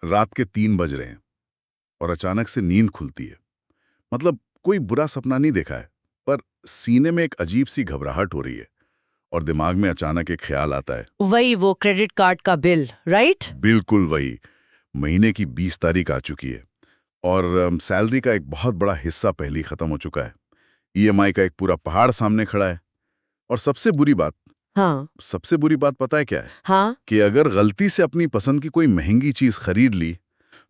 रात के 3 बज रहे हैं और अचानक से नींद खुलती है। मतलब कोई बुरा सपना नहीं देखा है, पर सीने में एक अजीब सी घबराहट हो रही है और दिमाग में अचानक एक ख्याल आता है। वही वो क्रेडिट कार्ड का बिल, राइट? बिल्कुल वही। महीने की 20 तारीख आ चुकी है और सैलरी का एक बहुत बड़ा हिस्सा पहले ही खत्म हो चुका है। ईएमआई का एक पूरा पहाड़ सामने खड़ा है। और हाँ। सबसे बुरी बात पता है क्या है? हाँ। कि अगर गलती से अपनी पसंद की कोई महंगी चीज खरीद ली,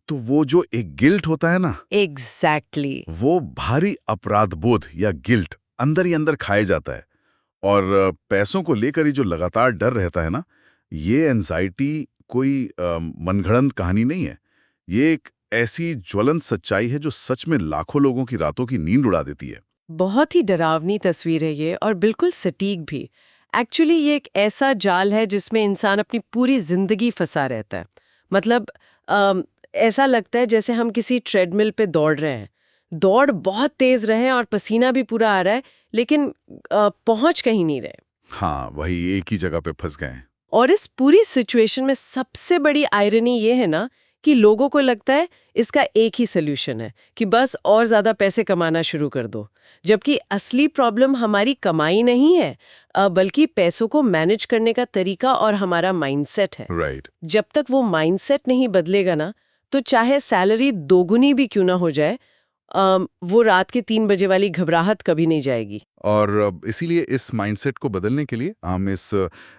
तो वो जो एक गिल्ट होता है ना, एग्जैक्टली। वो भारी अपराध बोध या गिल्ट अंदर ही अंदर खाए जाता है। और पैसों को लेकर ही जो लगातार डर रहता है ना, ये एंजाइटी कोई मनगढ़ंत कहानी नहीं है। ये एक ऐसी ज्वलंत सच्चाई है जो सच में लाखों लोगों की रातों की नींद उड़ा देती है। बहुत ही डरावनी तस्वीर है ये, और बिल्कुल सटीक भी। एक्चुअली ये एक ऐसा जाल है जिसमें इंसान अपनी पूरी जिंदगी फंसा रहता है। मतलब ऐसा लगता है जैसे हम किसी ट्रेडमिल पे दौड़ रहे हैं। दौड़ बहुत तेज रहे और पसीना भी पूरा आ रहा है, लेकिन पहुंच कहीं नहीं रहे। हाँ, वही एक ही जगह पे फंस गए हैं। और इस पूरी सिचुएशन में सबसे बड़ी आयरनी ये है ना कि लोगों को लगता है इसका एक ही सोल्यूशन है कि बस और ज्यादा पैसे कमाना शुरू कर दो, जबकि असली प्रॉब्लम हमारी कमाई नहीं है, बल्कि पैसों को मैनेज करने का तरीका और हमारा माइंडसेट है। राइट। जब तक वो माइंडसेट नहीं बदलेगा ना, तो चाहे सैलरी दोगुनी भी क्यों ना हो जाए, वो रात के 3 बजे वाली घबराहट कभी नहीं जाएगी। और इसीलिए इस माइंडसेट को बदलने के लिए हम इस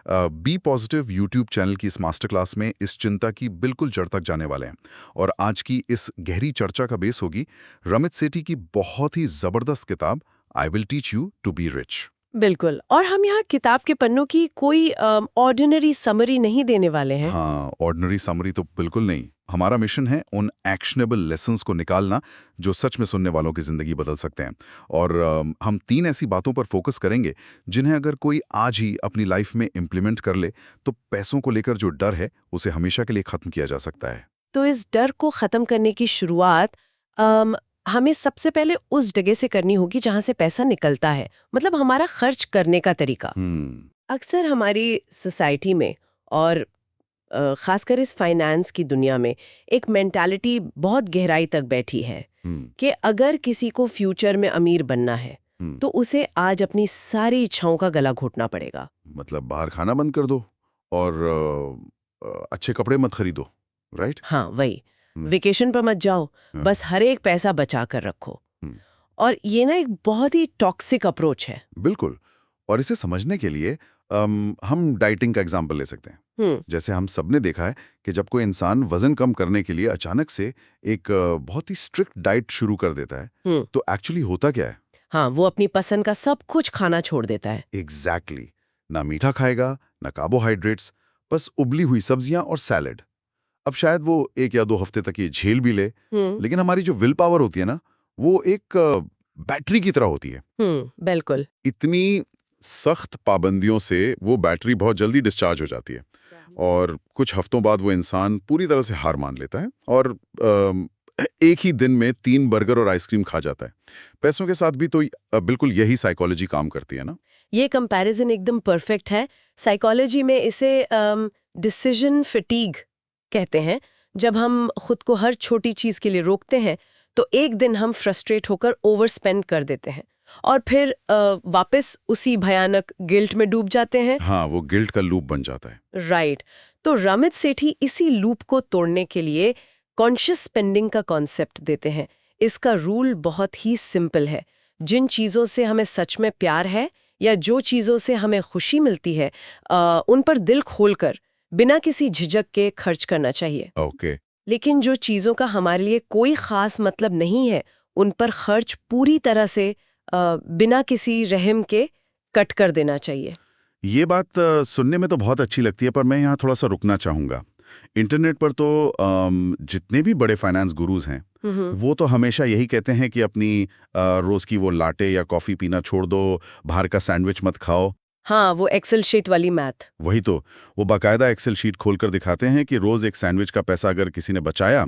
बी पॉजिटिव यूट्यूब चैनल की इस मास्टर क्लास में इस चिंता की बिल्कुल जड़ तक जाने वाले हैं। और आज की इस गहरी चर्चा का बेस होगी रमित सेठी की बहुत ही जबरदस्त किताब I will teach you to be rich. बिल्कुल। और हम यहाँ किताब के पन्नों की कोई ऑर्डिनरी समरी नहीं देने वाले हैं। हाँ, ऑर्डिनरी समरी तो बिल्कुल नहीं। हमारा मिशन है उन एक्शनेबल लेसन्स को निकालना जो सच में सुनने वालों की जिंदगी बदल सकते हैं। और हम 3 ऐसी बातों पर फोकस करेंगे जिन्हें अगर कोई आज ही अपनी लाइफ में इम्प्लीमेंट कर ले, तो पैसों को लेकर जो डर है उसे हमेशा के लिए खत्म किया जा सकता है। तो इस डर को खत्म करने की शुरुआत हमें सबसे पहले उस जगह से करनी होगी जहां से पैसा निकलता है, मतलब हमारा खर्च करने का तरीका। अक्सर हमारी सोसाइटी में और खासकर इस फाइनेंस की दुनिया में एक मेंटालिटी बहुत गहराई तक बैठी है कि अगर किसी को फ्यूचर में अमीर बनना है तो उसे आज अपनी सारी इच्छाओं का गला घोटना पड़ेगा। मतलब बाहर खाना बंद कर दो और अच्छे कपड़े मत खरीदो, राइट? हाँ, वही। वेकेशन पर मत जाओ, बस हर एक पैसा बचा कर रखो। और ये ना एक बहुत ही टॉक्सिक अप्रोच है। बिल्कुल। और इसे समझने के लिए हम डाइटिंग का एग्जाम्पल ले सकते हैं। जैसे हम सबने देखा है कि जब कोई इंसान वजन कम करने के लिए अचानक से एक बहुत ही स्ट्रिक्ट डाइट शुरू कर देता है, तो एक्चुअली होता क्या है? हाँ, वो अपनी पसंद का सब कुछ खाना छोड़ देता है। एग्जैक्टली। ना मीठा खाएगा, ना कार्बोहाइड्रेट्स, बस उबली हुई सब्जियां और सैलेड। अब शायद वो 1 या 2 हफ्ते तक ये झेल भी ले, लेकिन हमारी जो विल पावर होती है ना, वो एक बैटरी की तरह होती है। बिल्कुल। इतनी सख्त पाबंदियों से वो बैटरी बहुत जल्दी डिस्चार्ज हो जाती है और कुछ हफ्तों बाद वो इंसान पूरी तरह से हार मान लेता है और एक ही दिन में 3 बर्गर और आइसक्रीम खा जाता है। पैसों के साथ भी तो बिल्कुल यही साइकोलॉजी काम करती है ना। ये कंपैरिजन एकदम परफेक्ट है। साइकोलॉजी में इसे डिसीजन फटीग कहते हैं। जब हम खुद को हर छोटी चीज के लिए रोकते हैं तो एक दिन हम फ्रस्ट्रेट होकर ओवर स्पेंड कर देते हैं और फिर वापस उसी भयानक गिल्ट में डूब जाते हैं। हाँ, वो गिल्ट का लूप बन जाता है। राइट। तो रमित सेठी इसी लूप को तोड़ने के लिए कॉन्शियस स्पेंडिंग का कॉन्सेप्ट देते हैं। इसका रूल बहुत ही सिंपल है। जिन चीज़ों से हमें सच में प्यार है या जो चीज़ों से हमें खुशी मिलती है, उन पर दिल खोलकर बिना किसी झिझक के खर्च करना चाहिए। ओके। लेकिन जो चीज़ों का हमारे लिए कोई खास मतलब नहीं है, उन पर खर्च पूरी तरह से बिना किसी रहम के कट कर देना चाहिए। ये बात सुनने में तो बहुत अच्छी लगती है, पर मैं यहाँ थोड़ा सा रुकना चाहूँगा। इंटरनेट पर तो जितने भी बड़े फाइनेंस गुरुज हैं, वो तो हमेशा यही कहते हैं कि अपनी रोज़ की वो लाटे या कॉफ़ी पीना छोड़ दो, बाहर का सैंडविच मत खाओ। हाँ, वो एक्सेल शीट वाली मैथ। वही तो, वो बाकायदा एक्सेल शीट खोलकर दिखाते हैं कि रोज़ एक सैंडविच का पैसा अगर किसी ने बचाया,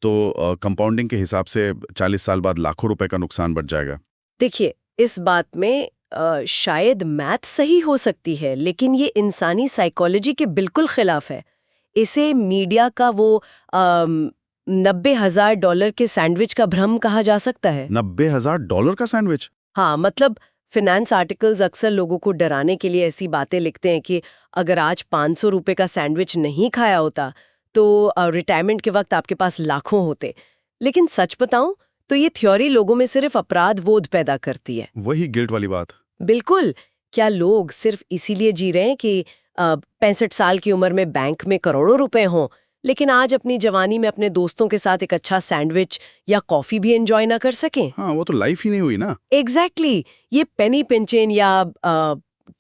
तो कंपाउंडिंग के हिसाब से 40 साल बाद लाखों रुपए का नुकसान बढ़ जाएगा। देखिए, इस बात में शायद मैथ सही हो सकती है, लेकिन ये इंसानी साइकोलॉजी के बिल्कुल खिलाफ है। इसे मीडिया का वो $90,000 के सैंडविच का भ्रम कहा जा सकता है। $90,000 का सैंडविच? हाँ, मतलब फिनेंस आर्टिकल्स अक्सर लोगों को डराने के लिए ऐसी बातें लिखते हैं कि अगर आज ₹500 का सैंडविच नहीं खाया होता तो रिटायरमेंट के वक्त आपके पास लाखों होते। लेकिन सच बताऊं तो ये थ्योरी लोगों में सिर्फ अपराध बोध पैदा करती है। वही गिल्ट वाली बात। बिल्कुल। क्या लोग सिर्फ इसीलिए जी रहे हैं कि 65 साल की उम्र में बैंक में करोड़ों रुपए हों, लेकिन आज अपनी जवानी में अपने दोस्तों के साथ एक अच्छा सैंडविच या कॉफी भी एंजॉय ना कर सकें? हाँ, वो तो लाइफ ही नहीं हुई ना। एग्जैक्टली ये पेनी पिंचिंग या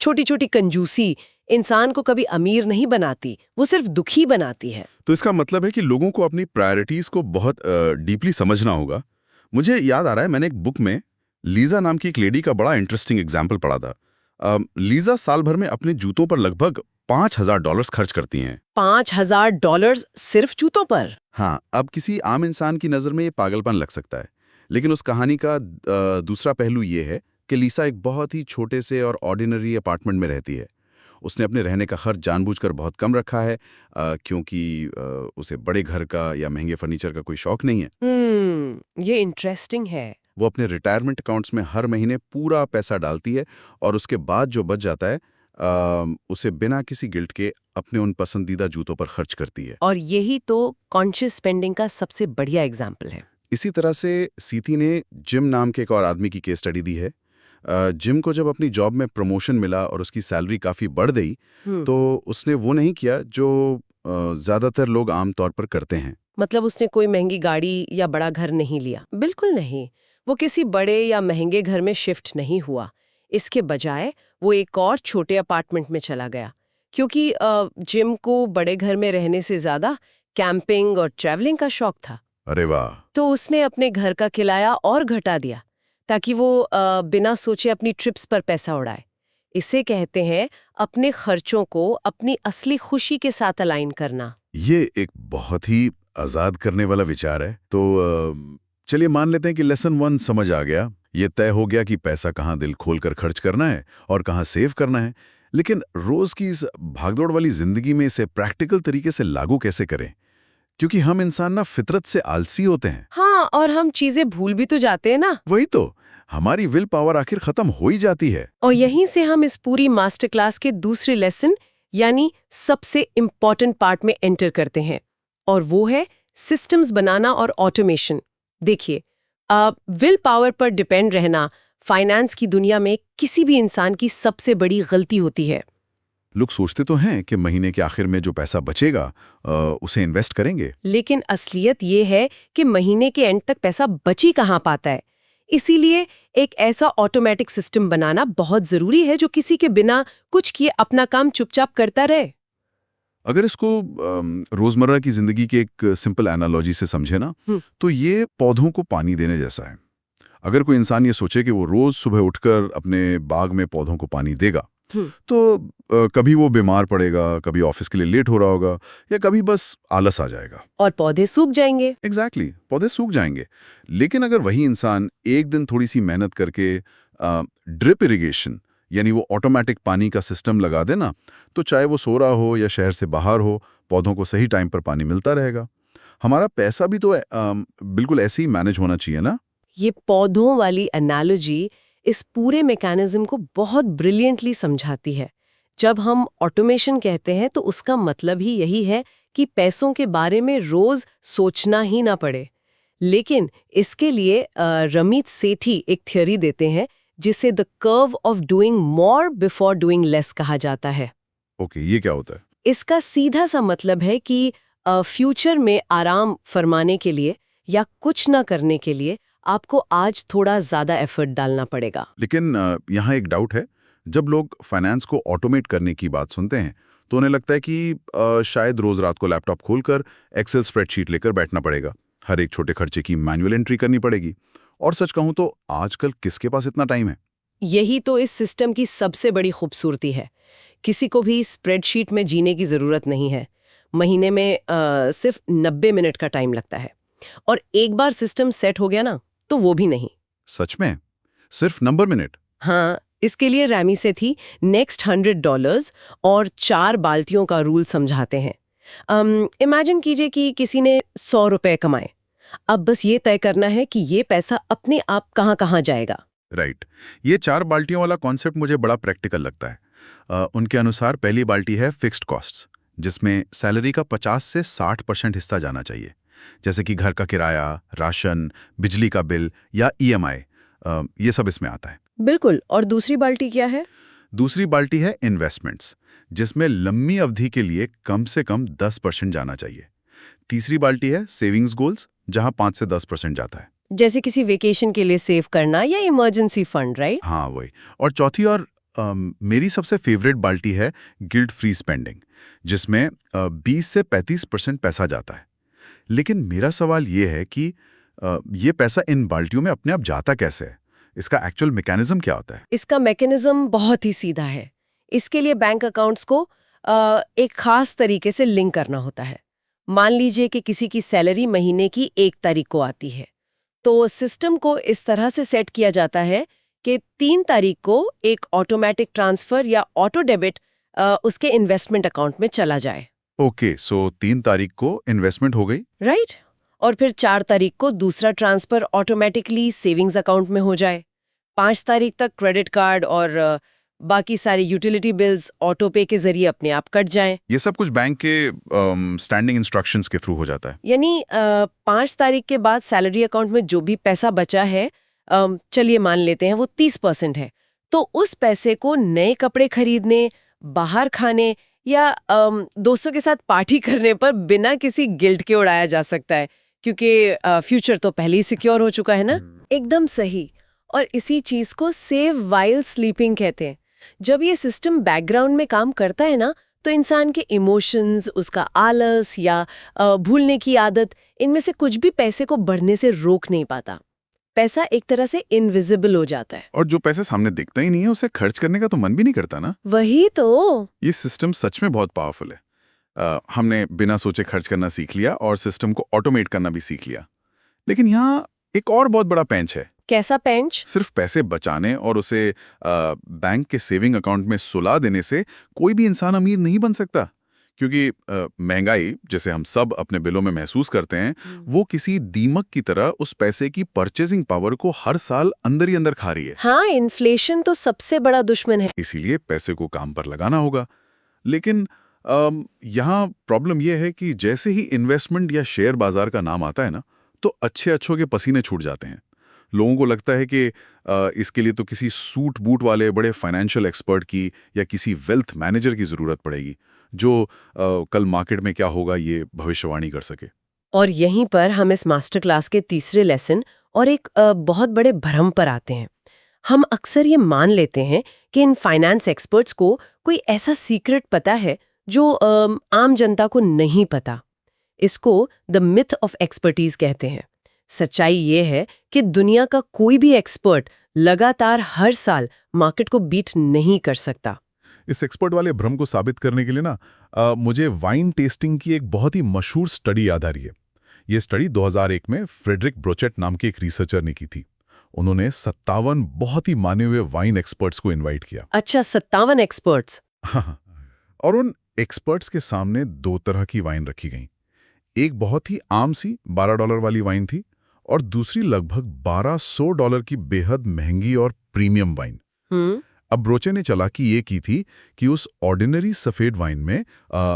छोटी छोटी कंजूसी इंसान को कभी अमीर नहीं बनाती, वो सिर्फ दुखी बनाती है। तो इसका मतलब है कि लोगों को अपनी प्रायोरिटीज को बहुत डीपली समझना होगा। मुझे याद आ रहा है, मैंने एक बुक में लीजा नाम की एक लेडी का बड़ा इंटरेस्टिंग एग्जाम्पल पढ़ा था। लीजा साल भर में अपने जूतों पर लगभग $5,000 खर्च करती हैं। $5,000 सिर्फ जूतों पर? हाँ, अब किसी आम इंसान की नज़र में ये पागलपन लग सकता है, लेकिन उस कहानी का दूसरा पहलू ये है कि लीसा एक बहुत ही छोटे से और ऑर्डिनरी अपार्टमेंट में रहती है। उसने अपने रहने का खर्च जानबूझकर बहुत कम रखा है, क्योंकि उसे बड़े घर का या महंगे फर्नीचर का कोई शौक नहीं है। ये इंटरेस्टिंग है। वो अपने रिटायरमेंट अकाउंट्स में हर महीने पूरा पैसा डालती है और उसके बाद जो बच जाता है उसे बिना किसी गिल्ट के अपने उन पसंदीदा जूतों पर खर्च करती है। और यही तो कॉन्शियस स्पेंडिंग का सबसे बढ़िया एग्जाम्पल है। इसी तरह से सीथी ने जिम नाम के एक और आदमी की केस स्टडी दी है। जिम को जब अपनी जॉब में प्रमोशन मिला और उसकी सैलरी काफ़ी बढ़ गई, तो उसने वो नहीं किया जो ज़्यादातर लोग आमतौर पर करते हैं। मतलब उसने कोई महंगी गाड़ी या बड़ा घर नहीं लिया? बिल्कुल नहीं। वो किसी बड़े या महंगे घर में शिफ्ट नहीं हुआ। इसके बजाय वो एक और छोटे अपार्टमेंट में चला गया, क्योंकि जिम को बड़े घर में रहने से ज्यादा कैंपिंग और ट्रैवलिंग का शौक था। अरे वाह! तो उसने अपने घर का किराया और घटा दिया ताकि वो बिना सोचे अपनी ट्रिप्स पर पैसा उड़ाए। इसे कहते हैं अपने खर्चों को अपनी असली खुशी के साथ अलाइन करना। ये एक बहुत ही आज़ाद करने वाला विचार है। तो चलिए मान लेते हैं कि लेसन 1 समझ आ गया। ये तय हो गया कि पैसा कहाँ दिल खोलकर खर्च करना है और कहाँ सेव करना है। लेकिन रोज़ की इस भागदौड़ वाली ज़िंदगी में इसे प्रैक्टिकल तरीके से लागू कैसे करें? क्योंकि हम इंसान ना फितरत से आलसी होते हैं। हाँ, और हम चीजें भूल भी तो जाते हैं ना। वही तो, हमारी विल पावर आखिर खत्म हो ही जाती है। और यहीं से हम इस पूरी मास्टर क्लास के दूसरे लेसन यानी सबसे इम्पॉर्टेंट पार्ट में एंटर करते हैं, और वो है सिस्टम्स बनाना और ऑटोमेशन। देखिए, विल पावर पर डिपेंड रहना फाइनेंस की दुनिया में किसी भी इंसान की सबसे बड़ी गलती होती है। लोग सोचते तो हैं कि महीने के आखिर में जो पैसा बचेगा उसे इन्वेस्ट करेंगे। लेकिन असलियत ये है कि महीने के एंड तक पैसा बच ही कहाँ पाता है। इसीलिए एक ऐसा ऑटोमेटिक सिस्टम बनाना बहुत जरूरी है जो किसी के बिना कुछ किए अपना काम चुपचाप करता रहे। अगर इसको रोजमर्रा की जिंदगी के एक सिंपल एनालॉजी से समझे ना, तो ये पौधों को पानी देने जैसा है। अगर कोई इंसान ये सोचे कि वो रोज सुबह उठकर अपने बाग में पौधों को पानी देगा, तो कभी वो बीमार पड़ेगा, कभी ऑफिस के लिए लेट हो रहा होगा, या कभी बस आलस आ जाएगा और पौधे सूख जाएंगे। एग्जैक्टली, पौधे सूख जाएंगे। लेकिन अगर वही इंसान एक दिन थोड़ी सी मेहनत करके ड्रिप इरिगेशन यानी वो ऑटोमेटिक पानी का सिस्टम लगा देना, तो चाहे वो सो रहा हो या शहर से बाहर हो, पौधों को सही टाइम पर पानी मिलता रहेगा। हमारा पैसा भी तो बिल्कुल ऐसे ही मैनेज होना चाहिए ना। ये पौधों वाली एनालॉजी इस पूरे मैकेनिज्म को बहुत ब्रिलियंटली समझाती है। जब हम ऑटोमेशन कहते हैं तो उसका मतलब ही यही है कि पैसों के बारे में रोज सोचना ही ना पड़े। लेकिन इसके लिए रमीत सेठी एक थ्योरी देते हैं जिसे the curve of doing more before doing less कहा जाता है। ओके, ये क्या होता है? इसका सीधा सा मतलब है कि फ्यूचर में आराम फरमाने के लिए या कुछ ना करने के लिए आपको आज थोड़ा ज्यादा एफर्ट डालना पड़ेगा। लेकिन यहाँ एक डाउट है। जब लोग फाइनेंस को ऑटोमेट करने की बात सुनते हैं तो उन्हें लगता है कि शायद रोज रात को लैपटॉप खोलकर एक्सेल स्प्रेडशीट लेकर बैठना पड़ेगा, हर एक छोटे खर्चे की मैनुअल एंट्री करनी पड़ेगी। और सच कहूं तो आजकल किसके पास इतना टाइम है? यही तो इस सिस्टम की सबसे बड़ी खूबसूरती है। किसी को भी स्प्रेडशीट में जीने की जरूरत नहीं है। महीने में सिर्फ 90 मिनट का टाइम लगता है, और एक बार सिस्टम सेट हो गया ना तो वो भी नहीं। सच में? सिर्फ 90 मिनट? हाँ, इसके लिए रैमी से थी नेक्स्ट $100 और 4 बाल्टियों का रूल समझाते हैं। इमेजिन कीजिए कि किसी ने 100 रुपए कमाए। अब बस ये तय करना है कि ये पैसा अपने आप कहाँ कहाँ जाएगा। राइट। ये 4 बाल्टियों वाला कॉन्सेप्ट मुझे बड़ा प्रैक्टिकल लगता है। उनके अनुसार पहली बाल्टी है फिक्स्ड कॉस्ट्स, जिसमें सैलरी का 50 से 60% हिस्सा जाना चाहिए, जैसे कि घर का किराया, राशन, बिजली का बिल या ईएमआई, ये सब इसमें आता है। बिल्कुल। और दूसरी बाल्टी क्या है? दूसरी बाल्टी है इन्वेस्टमेंट्स, जिसमें लंबी अवधि के लिए कम से कम 10% जाना चाहिए। तीसरी बाल्टी है सेविंग्स गोल्स, जहां 5 से 10% जाता है। जैसे किसी वेकेशन के लिए सेव करना या इमरजेंसी फंड, राइट? हाँ वही। और चौथी और मेरी सबसे फेवरेट बाल्टी है गिल्ट फ्री स्पेंडिंग, जिसमें 20 से 35% पैसा जाता है। लेकिन मेरा सवाल ये है कि ये पैसा इन बाल्टियों में अपने आप जाता कैसे है? इसका एक्चुअल मैकेनिज्म क्या होता है? इसका मैकेनिज्म बहुत ही सीधा है। इसके लिए बैंक अकाउंट्स को एक खास तरीके से लिंक करना होता है। मान लीजिए कि किसी की सैलरी महीने की 1 तारीख को आती है, तो सिस्टम को इस तरह से सेट किया जाता है कि 3 तारीख को एक ऑटोमेटिक ट्रांसफर या ऑटो डेबिट उसके इन्वेस्टमेंट अकाउंट में चला जाए। ओके, सो 3 तारीख को इन्वेस्टमेंट हो गई। राइट। और फिर 4 तारीख को दूसरा ट्रांसफर ऑटोमेटिकली सेविंग्स अकाउंट में हो जाए। 5 तारीख तक क्रेडिट कार्ड और बाकी सारी यूटिलिटी बिल्स ऑटो पे के जरिए अपने आप कट जाएं। ये सब कुछ बैंक के स्टैंडिंग इंस्ट्रक्शंस के थ्रू हो जाता है। यानी 5 तारीख के बाद सैलरी अकाउंट में जो भी पैसा बचा है, चलिए मान लेते हैं वो 30% है, तो उस पैसे को नए कपड़े खरीदने, बाहर खाने या दोस्तों के साथ पार्टी करने पर बिना किसी गिल्ट के उड़ाया जा सकता है, क्योंकि फ्यूचर तो पहले ही सिक्योर हो चुका है ना। एकदम सही। और इसी चीज को सेव वाइल स्लीपिंग कहते हैं। जब ये सिस्टम बैकग्राउंड में काम करता है ना, तो इंसान के इमोशंस, उसका आलस या भूलने की आदत, इनमें से कुछ भी पैसे को बढ़ने से रोक नहीं पाता। पैसा एक तरह से इनविजिबल हो जाता है। और जो पैसे सामने दिखता ही नहीं है, उसे खर्च करने का तो मन भी नहीं करता ना। वही तो। ये सिस्टम सच में बहुत पावरफुल है। हमने बिना सोचे खर्च करना सीख लिया और सिस्टम को ऑटोमेट करना भी सीख लिया। लेकिन यहाँ एक और बहुत बड़ा पेंच है। कैसा पेंच? सिर्फ पैसे बचाने और उसे बैंक के सेविंग अकाउंट में सुला देने से कोई भी इंसान अमीर नहीं बन सकता, क्योंकि महंगाई, जैसे हम सब अपने बिलों में महसूस करते हैं, वो किसी दीमक की तरह उस पैसे की परचेजिंग पावर को हर साल अंदर ही अंदर खा रही है। हाँ, इन्फ्लेशन तो सबसे बड़ा दुश्मन है। इसीलिए पैसे को काम पर लगाना होगा। लेकिन यहाँ प्रॉब्लम यह है कि जैसे ही इन्वेस्टमेंट या शेयर बाजार का नाम आता है ना, तो अच्छे अच्छों के पसीने छूट जाते हैं। लोगों को लगता है कि इसके लिए तो किसी सूट बूट वाले बड़े फाइनेंशियल एक्सपर्ट की या किसी वेल्थ मैनेजर की ज़रूरत पड़ेगी, जो कल मार्केट में क्या होगा ये भविष्यवाणी कर सके। और यहीं पर हम इस मास्टर क्लास के तीसरे लेसन और एक बहुत बड़े भ्रम पर आते हैं। हम अक्सर ये मान लेते हैं कि इन फाइनेंस एक्सपर्ट्स को कोई ऐसा सीक्रेट पता है जो आम जनता को नहीं पता। इसको द मिथ ऑफ एक्सपर्टीज कहते हैं। सच्चाई ये है कि दुनिया का कोई भी एक्सपर्ट लगातार हर साल मार्केट को बीट नहीं कर सकता। इस एक्सपर्ट वाले भ्रम को साबित करने के लिए ना मुझे वाइन टेस्टिंग की एक बहुत ही मशहूर स्टडी याद आ रही है। ये स्टडी 2001 में फ्रेडरिक ब्रोचेट नाम के एक रिसर्चर ने की थी। उन्होंने 57 बहुत ही माने हुए वाइन एक्सपर्ट्स को इनवाइट किया। अच्छा, 57 एक्सपर्ट्स। हाँ, और उन एक्सपर्ट्स के सामने 2 तरह की वाइन रखी गई। एक बहुत ही आम सी $12 वाली वाइन थी और दूसरी लगभग $1200 की बेहद महंगी और प्रीमियम वाइन। अब ब्रोचे ने चालाकी ये की थी कि उस ऑर्डिनरी सफेद वाइन में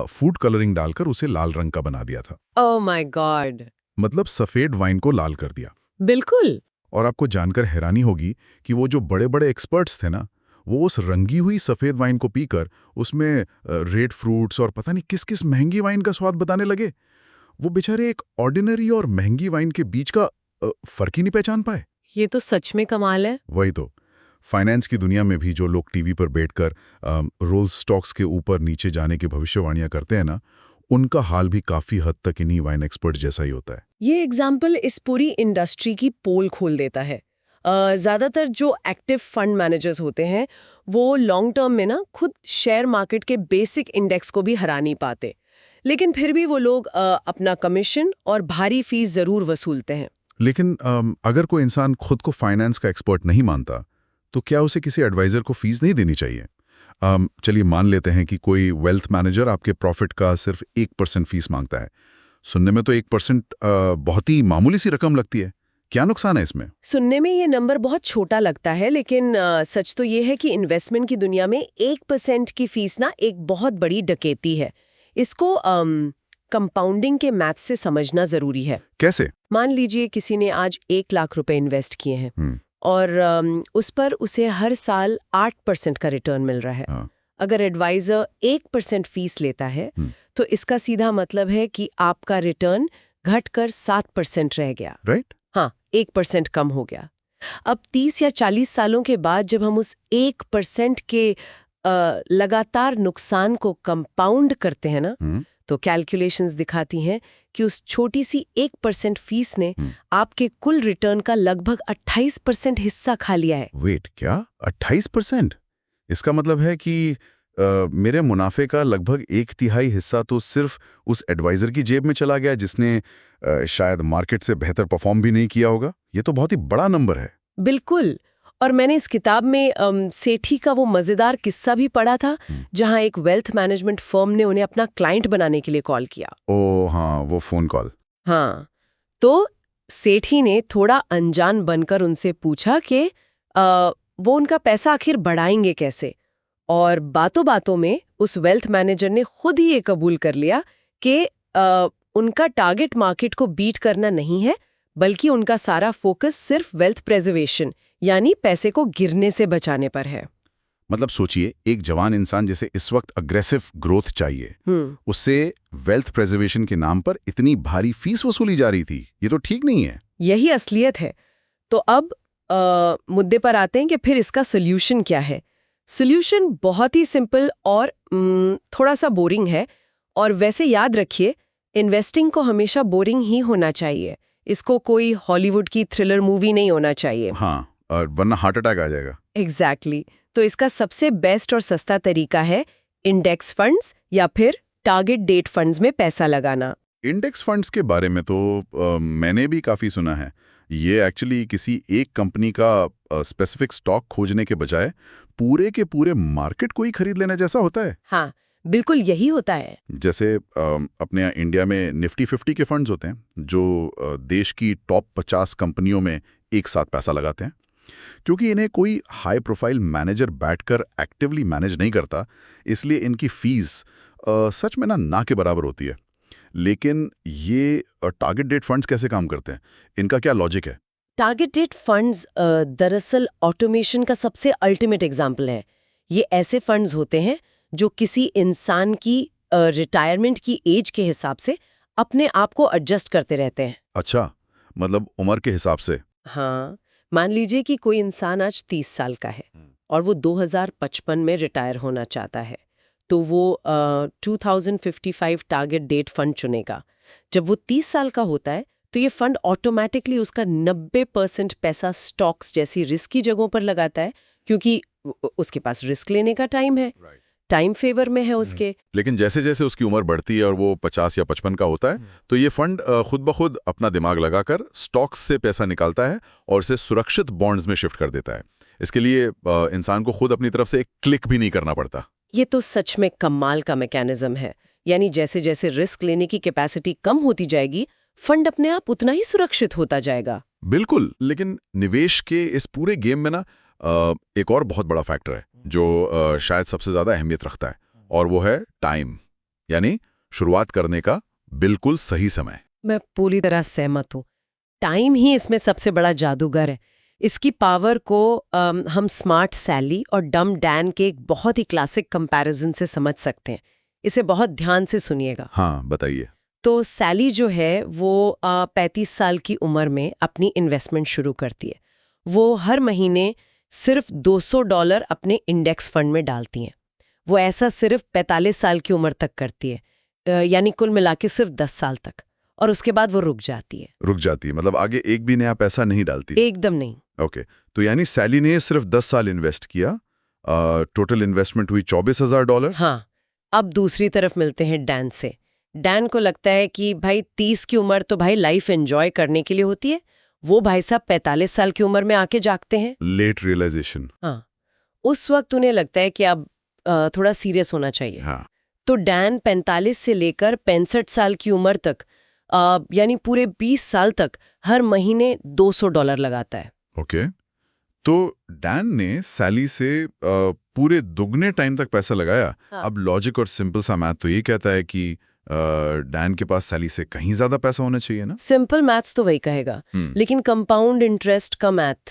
फूड कलरिंग डालकर उसे लाल रंग का बना दिया था। Oh my God. मतलब सफेद वाइन को लाल कर दिया। बिल्कुल। और आपको जानकर हैरानी होगी कि वो जो बड़े बड़े एक्सपर्ट्स थे ना, वो उस रंगी हुई सफेद वाइन को पीकर उसमें रेड फ्रूट्स और पता नहीं किस किस महंगी वाइन का स्वाद बताने लगे। वो बेचारे एक ऑर्डिनरी और महंगी वाइन के बीच का फर्क ही नहीं पहचान पाए। ये तो सच में कमाल है। वही तो। फाइनेंस की दुनिया में भी जो लोग टीवी पर बैठकर रोल्स स्टॉक्स के ऊपर नीचे जाने की भविष्यवाणियां करते हैं ना, उनका हाल भी काफी हद तक इन्हीं वाइन एक्सपर्ट जैसा ही होता है। ये एग्जाम्पल इस पूरी इंडस्ट्री की पोल खोल देता है। ज्यादातर जो एक्टिव फंड मैनेजर्स होते हैं वो लॉन्ग टर्म में ना खुद शेयर मार्केट के बेसिक इंडेक्स को भी हरा नहीं पाते, लेकिन फिर भी वो लोग अपना कमीशन और भारी फीस जरूर वसूलते हैं। लेकिन अगर कोई इंसान खुद को फाइनेंस का एक्सपर्ट नहीं मानता, तो क्या उसे किसी एडवाइजर को फीस नहीं देनी चाहिए? चलिए मान लेते हैं कि कोई वेल्थ मैनेजर आपके प्रॉफिट का सिर्फ 1% फीस मांगता है। सुनने में तो 1% बहुत ही मामूली सी रकम लगती है। क्या नुकसान है इसमें? सुनने में ये नंबर बहुत छोटा लगता है, लेकिन सच तो ये है कि इन्वेस्टमेंट की दुनिया में 1% की फीस ना एक बहुत बड़ी डकैती है। इसको कंपाउंडिंग के मैथ से समझना जरूरी है। कैसे? मान लीजिए किसी ने आज 1 लाख रुपए इन्वेस्ट किए हैं और उस पर उसे हर साल 8% का रिटर्न मिल रहा है। हाँ। अगर एडवाइजर 1% फीस लेता है तो इसका सीधा मतलब है कि आपका रिटर्न घटकर 7% रह गया। राइट? हाँ, 1% कम हो गया। अब 30 या 40 सालों के बाद जब हम उस 1% के लगातार नुकसान को कंपाउंड करते हैं ना, तो कैलकुलेशंस दिखाती हैं कि उस छोटी सी 1% फीस ने आपके कुल रिटर्न का लगभग 28% हिस्सा खा लिया है। वेट, क्या 28%? इसका मतलब है कि मेरे मुनाफे का लगभग 1/3 हिस्सा तो सिर्फ उस एडवाइजर की जेब में चला गया जिसने शायद मार्केट से बेहतर परफॉर्म भी नहीं किया होगा। ये तो बहुत ही बड़ा नंबर है। बिल्कुल। और मैंने इस किताब में सेठी का वो मजेदार किस्सा भी पढ़ा था, जहां एक वेल्थ मैनेजमेंट फर्म ने उन्हें अपना क्लाइंट बनाने के लिए कॉल किया। ओ हाँ, वो फोन कॉल। हाँ, तो सेठी ने थोड़ा अनजान बनकर उनसे पूछा कि वो उनका पैसा आखिर बढ़ाएंगे कैसे। और बातों बातों में उस वेल्थ मैनेजर ने खुद ही ये कबूल कर लिया कि उनका टारगेट मार्केट को बीट करना नहीं है, बल्कि उनका सारा फोकस सिर्फ वेल्थ प्रेजर्वेशन यानी पैसे को गिरने से बचाने पर है। मतलब सोचिए, एक जवान इंसान जिसे इस वक्त अग्रेसिव ग्रोथ चाहिए, उससे वेल्थ प्रेजर्वेशन के नाम पर इतनी भारी फीस वसूली जा रही थी। ये तो ठीक नहीं है। यही असलियत है। तो अब मुद्दे पर आते हैं कि फिर इसका सोल्यूशन क्या है। सोल्यूशन बहुत ही सिंपल और थोड़ा सा बोरिंग है। और वैसे याद रखिए, इन्वेस्टिंग को हमेशा बोरिंग ही होना चाहिए। इसको कोई हॉलीवुड की थ्रिलर मूवी नहीं होना चाहिए। हाँ, और वरना हार्ट अटैक आ जाएगा। एग्जैक्टली। तो इसका सबसे बेस्ट और सस्ता तरीका है इंडेक्स फंड्स या फिर टारगेट डेट फंड्स में पैसा लगाना। इंडेक्स फंड्स के बारे में तो मैंने भी काफ़ी सुना है। ये एक्चुअली किसी एक कंपनी का स्पेसिफिक स्टॉक खोजने के बजाय पूरे के पूरे मार्केट को ही खरीद लेने जैसा होता है। हाँ, बिल्कुल यही होता है। जैसे अपने यहाँ इंडिया में निफ्टी 50 के फंड्स होते हैं जो देश की टॉप 50 कंपनियों में एक साथ पैसा लगाते हैं। क्योंकि इन्हें कोई हाई प्रोफाइल मैनेजर बैठकर एक्टिवली मैनेज नहीं करता, इसलिए इनकी फीस सच में ना के बराबर होती है। लेकिन ये टारगेट डेट फंड्स कैसे काम करते हैं? इनका क्या लॉजिक है? टारगेट डेट फंड्स दरअसल ऑटोमेशन का सबसे अल्टीमेट एग्जाम्पल है। ये ऐसे फंड्स होते हैं जो किसी इंसान की रिटायरमेंट की एज के हिसाब से अपने आप को एडजस्ट करते रहते हैं। अच्छा, मतलब उम्र के हिसाब से। हाँ, मान लीजिए कि कोई इंसान आज 30 साल का है और वो 2055 में रिटायर होना चाहता है, तो वो 2055 टारगेट डेट फंड चुनेगा। जब वो 30 साल का होता है तो ये फंड ऑटोमेटिकली उसका 90% पैसा स्टॉक्स जैसी रिस्की जगहों पर लगाता है, क्योंकि उसके पास रिस्क लेने का टाइम है। टाइम फेवर में है उसके। लेकिन जैसे जैसे उसकी उम्र बढ़ती है और वो 50 या 55 का होता है, तो ये फंड खुद ब खुद अपना दिमाग लगाकर स्टॉक्स से पैसा निकालता है और इसे सुरक्षित बॉन्ड्स में शिफ्ट कर देता है। इसके लिए इंसान को खुद अपनी तरफ से एक क्लिक भी नहीं करना पड़ता। ये तो सच में कमाल का मैकेनिज्म है। यानी जैसे जैसे रिस्क लेने की कैपेसिटी कम होती जाएगी, फंड अपने आप उतना ही सुरक्षित होता जाएगा। बिल्कुल। लेकिन निवेश के इस पूरे गेम में ना एक और बहुत बड़ा फैक्टर है जो शायद सबसे ज्यादा अहमियत रखता है, और वो है टाइम, यानी शुरुआत करने का बिल्कुल सही समय। मैं पूरी तरह सहमत हूँ। टाइम ही इसमें सबसे बड़ा जादूगर है। इसकी पावर को हम स्मार्ट सैली और डम डैन के एक बहुत ही क्लासिक कंपैरिजन से समझ सकते हैं। इसे बहुत ध्यान से सुनिएगा। हाँ, बताइए। तो सैली जो है वो 35 साल की उम्र में अपनी इन्वेस्टमेंट शुरू करती है। वो हर महीने सिर्फ $200 अपने इंडेक्स फंड में डालती हैं। वो ऐसा सिर्फ 45 साल की उम्र तक करती है, यानी कुल मिला के सिर्फ 10 साल तक, और उसके बाद वो रुक जाती है। मतलब आगे एक भी नया पैसा नहीं डालती? एकदम नहीं। ओके, तो यानी सैली ने सिर्फ 10 साल इन्वेस्ट किया, टोटल इन्वेस्टमेंट हुई $24,000। हाँ, अब दूसरी तरफ मिलते हैं डैन से। डैन को लगता है कि भाई 30 की उम्र तो भाई लाइफ एंजॉय करने के लिए होती है। वो भाई साहब 45 साल की उम्र में आके जागते हैं। Late realisation. हाँ, उस वक्त उन्हें लगता है कि अब थोड़ा सीरियस होना चाहिए। हाँ। तो डैन 45 से लेकर 65 साल की उम्र तक यानी पूरे 20 साल तक हर महीने $200 लगाता है। ओके। तो डैन ने सैली से पूरे दुगने टाइम तक पैसा लगाया। हाँ। अब लॉजिक और सिंपल सा मैथ तो ये कहता है कि डैन के पास सैली से कहीं ज्यादा पैसा होना चाहिए ना। सिंपल मैथ्स तो वही कहेगा, लेकिन कंपाउंड इंटरेस्ट का मैथ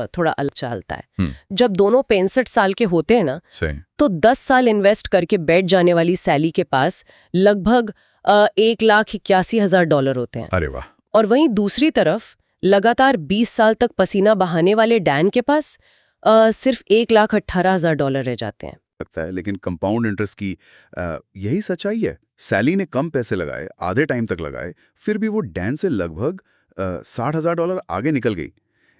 थोड़ा अलग चलता है। जब दोनों 65 साल के होते हैं ना, सही। तो 10 साल इन्वेस्ट करके बैठ जाने वाली सैली के पास लगभग $1,81,000 होते हैं। अरे वाह। और वहीं दूसरी तरफ लगातार 20 साल तक पसीना बहाने वाले डैन के पास सिर्फ $1,18,000 रह जाते हैं। लगता है, लेकिन कंपाउंड इंटरेस्ट की यही सच्चाई है। सैली ने कम पैसे लगाए, आधे टाइम तक लगाए, फिर भी वो डैन से लगभग $60,000 आगे निकल गई।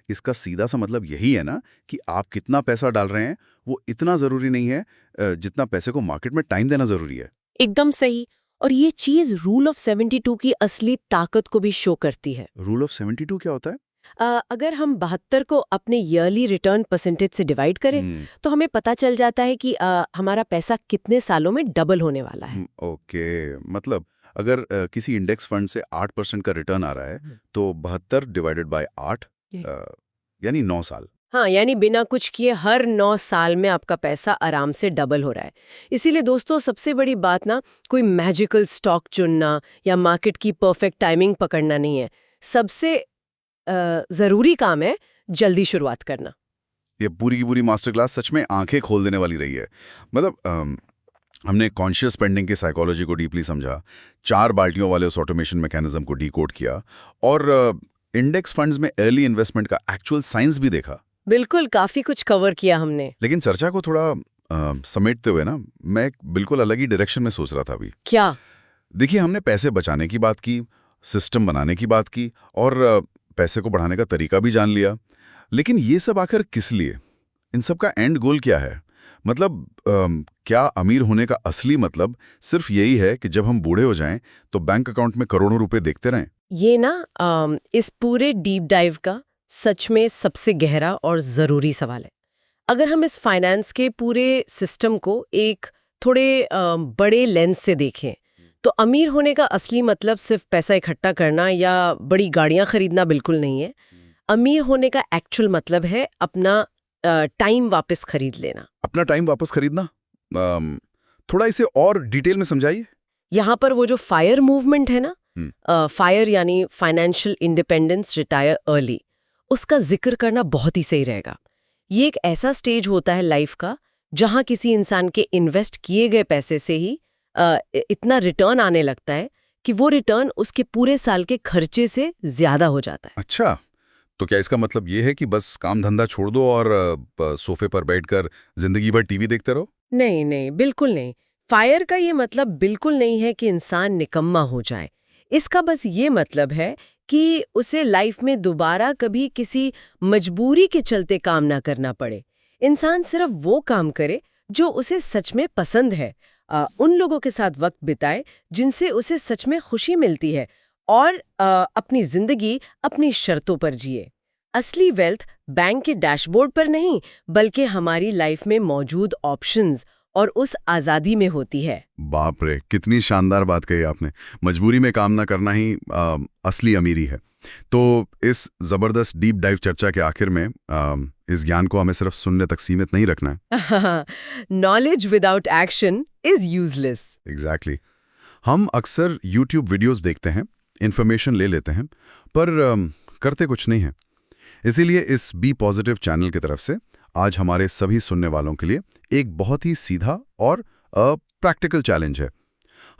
इसका सीधा सा मतलब यही है ना कि आप कितना पैसा डाल रहे हैं वो इतना जरूरी नहीं है जितना पैसे को मार्केट में टाइम देना जरूरी है। एकदम सही। और ये चीज रूल ऑफ 72 की असली ताकत को भी शो करती है। रूल ऑफ 72 क्या होता है? अगर हम 72 को अपने ईयरली रिटर्न परसेंटेज से डिवाइड करें तो हमें पता चल जाता है कि हमारा पैसा कितने सालों में डबल होने वाला है। ओके, मतलब अगर किसी इंडेक्स फंड से 8% का रिटर्न आ रहा है तो 72 डिवाइडेड बाय 8 यानी 9 साल। हाँ, यानी बिना कुछ किए हर 9 साल में आपका पैसा आराम से डबल हो रहा है। इसीलिए दोस्तों, सबसे बड़ी बात ना कोई मैजिकल स्टॉक चुनना या मार्केट की परफेक्ट टाइमिंग पकड़ना नहीं है। सबसे जरूरी काम है जल्दी शुरुआत करना। ये पूरी की पूरी मास्टर क्लास सच में आंखें खोल देने वाली रही है। मतलब हमने कॉन्शियस स्पेंडिंग की साइकोलॉजी को डीपली समझा, 4 बाल्टियों वाले उस ऑटोमेशन मैकेनिज्म को डीकोड किया और इंडेक्स फंड्स में अर्ली इन्वेस्टमेंट का एक्चुअल साइंस भी देखा। बिल्कुल, काफी कुछ कवर किया हमने। लेकिन चर्चा को थोड़ा समेटते हुए ना, मैं एक बिल्कुल अलग ही डायरेक्शन में सोच रहा था अभी। क्या? देखिए, हमने पैसे बचाने की बात की, सिस्टम बनाने की बात की और पैसे को बढ़ाने का तरीका भी जान लिया, लेकिन ये सब आखिर किस लिए? इन सब का एंड गोल क्या है? मतलब क्या अमीर होने का असली मतलब सिर्फ यही है कि जब हम बूढ़े हो जाएं तो बैंक अकाउंट में करोड़ों रुपए देखते रहें? ये ना इस पूरे डीप डाइव का सच में सबसे गहरा और जरूरी सवाल है। अगर हम इस फाइनेंस के पूरे सिस्टम को एक थोड़े बड़े लेंस से देखें तो अमीर होने का असली मतलब सिर्फ पैसा इकट्ठा करना या बड़ी गाड़ियां खरीदना बिल्कुल नहीं है। अमीर होने का एक्चुअल मतलब है अपना टाइम वापस खरीद लेना। अपना टाइम वापस खरीदना? थोड़ा इसे और डिटेल में समझाइए। यहाँ पर वो जो फायर मूवमेंट है ना, फायर यानी फाइनेंशियल इंडिपेंडेंस, रिटायर अर्ली, उसका जिक्र करना बहुत ही सही रहेगा। ये एक ऐसा स्टेज होता है लाइफ का जहां किसी इंसान के इन्वेस्ट किए गए पैसे से ही इतना रिटर्न आने लगता है कि वो रिटर्न उसके पूरे साल के खर्चे से ज्यादा हो जाता है। अच्छा, तो क्या इसका मतलब ये है कि बस काम धंधा छोड़ दो और सोफे पर बैठकर जिंदगी भर टीवी देखते रहो? नहीं नहीं, बिल्कुल नहीं। फायर का ये मतलब बिल्कुल नहीं है कि इंसान निकम्मा हो जाए। इसका बस ये मतलब है कि उसे लाइफ में दोबारा कभी किसी मजबूरी के चलते काम ना करना पड़े। इंसान सिर्फ वो काम करे जो उसे सच में पसंद है, उन लोगों के साथ वक्त बिताए जिनसे उसे सच में खुशी मिलती है और अपनी जिंदगी अपनी शर्तों पर जिए। असली वेल्थ बैंक के डैशबोर्ड पर नहीं, बल्कि हमारी लाइफ में मौजूद ऑप्शंस और उस आजादी में होती है। बाप रे, कितनी शानदार बात कही आपने। मजबूरी में काम ना करना ही असली अमीरी है। तो इस जबरदस्त डीप डाइव चर्चा के आखिर में इस ज्ञान को हमें सिर्फ सुनने तक सीमित नहीं रखना है। Knowledge without action is useless. Exactly. हम अक्सर YouTube वीडियोस देखते हैं, इन्फॉर्मेशन ले लेते हैं, पर करते कुछ नहीं है। इसीलिए इस बी पॉजिटिव चैनल की तरफ से आज हमारे सभी सुनने वालों के लिए एक बहुत ही सीधा और प्रैक्टिकल चैलेंज है।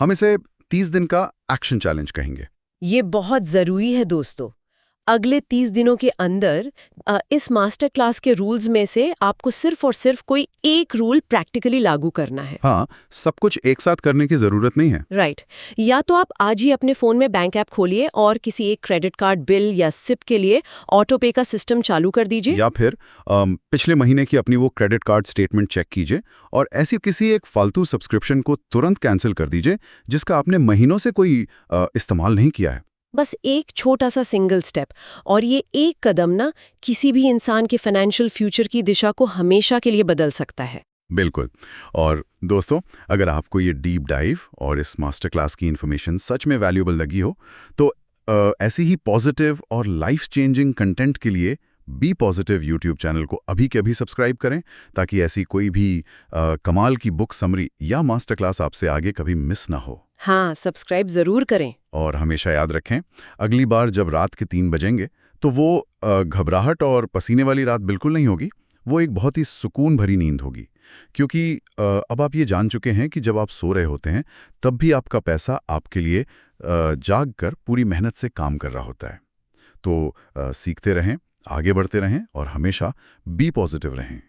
हम इसे 30 दिन का एक्शन चैलेंज कहेंगे। ये बहुत जरूरी है दोस्तों। अगले 30 दिनों के अंदर इस मास्टर क्लास के रूल्स में से आपको सिर्फ और सिर्फ कोई एक रूल प्रैक्टिकली लागू करना है। हाँ, सब कुछ एक साथ करने की जरूरत नहीं है। राइट। या तो आप आज ही अपने फोन में बैंक ऐप खोलिए और किसी एक क्रेडिट कार्ड बिल या सिप के लिए ऑटो पे का सिस्टम चालू कर दीजिए। या फिर पिछले महीने की अपनी वो क्रेडिट कार्ड स्टेटमेंट चेक कीजिए और ऐसी किसी एक फालतू सब्सक्रिप्शन को तुरंत कैंसिल कर दीजिए जिसका आपने महीनों से कोई इस्तेमाल नहीं किया है। बस एक छोटा सा सिंगल स्टेप, और ये एक कदम ना किसी भी इंसान के फाइनेंशियल फ्यूचर की दिशा को हमेशा के लिए बदल सकता है। बिल्कुल। और दोस्तों, अगर आपको ये डीप डाइव और इस मास्टर क्लास की इन्फॉर्मेशन सच में वैल्यूएबल लगी हो, तो ऐसी ही पॉजिटिव और लाइफ चेंजिंग कंटेंट के लिए बी पॉजिटिव यूट्यूब चैनल को अभी के अभी सब्सक्राइब करें, ताकि ऐसी कोई भी कमाल की बुक समरी या मास्टर क्लास आपसे आगे कभी मिस ना हो। हाँ, सब्सक्राइब जरूर करें। और हमेशा याद रखें, अगली बार जब रात के 3 बजेंगे, तो वो घबराहट और पसीने वाली रात बिल्कुल नहीं होगी। वो एक बहुत ही सुकून भरी नींद होगी, क्योंकि अब आप ये जान चुके हैं कि जब आप सो रहे होते हैं, तब भी आपका पैसा आपके लिए जाग कर पूरी मेहनत से काम कर रहा होता है। तो सीखते रहें, आगे बढ़ते रहें और हमेशा बी पॉजिटिव रहें।